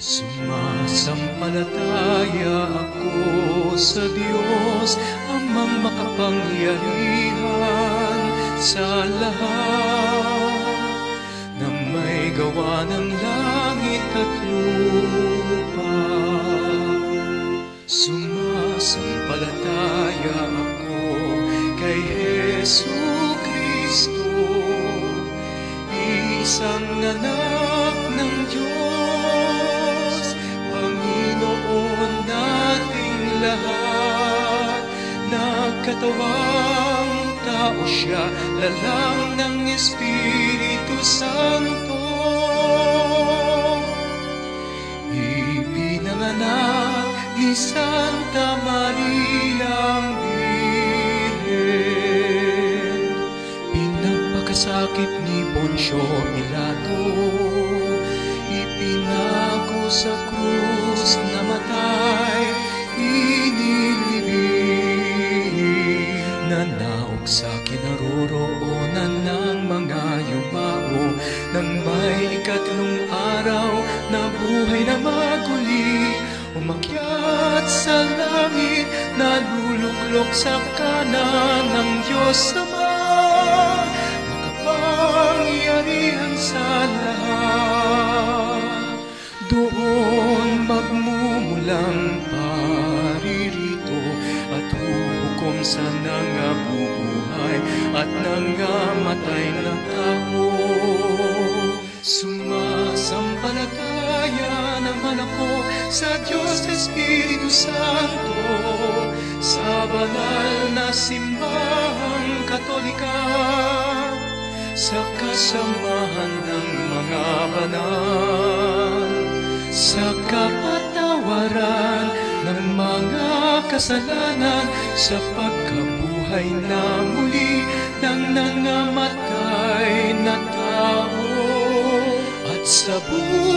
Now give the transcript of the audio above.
Sumasampalataya ako sa Diyos, Amang makapangyarihan sa lahat, na may gawa ng langit at lupa. Sumasampalataya ako kay Jesucristo, isang anak ng Diyos, Panginoon nating lahat. Nagkatawang tao siya, lalang ng Espiritu Santo. Ipinanganak ni Santa Maria ang Birhen, pinagpakasakit ni Poncio Pilato, ipinago sa krus, namatay, inilibing, nanaog sa kinaroroonan ng mga yumao, nang may ikatlong araw na buhay na maguli, umakyat sa langit, naluluklok sa kanan ng Diyos Ama, makapangyarihan sa lahat. Doon magmumulang paririto at huhukom sa nangabubuhay at nangamatay na tao. Sumasampalataya naman ako sa Diyos Espiritu Santo, sa banal na simbahang Katolika, sa kasamahan ng mga banal, sa kapatawaran ng mga kasalanan, sa pagkabuhay na muli ng nangamatay na tao, at sa buhay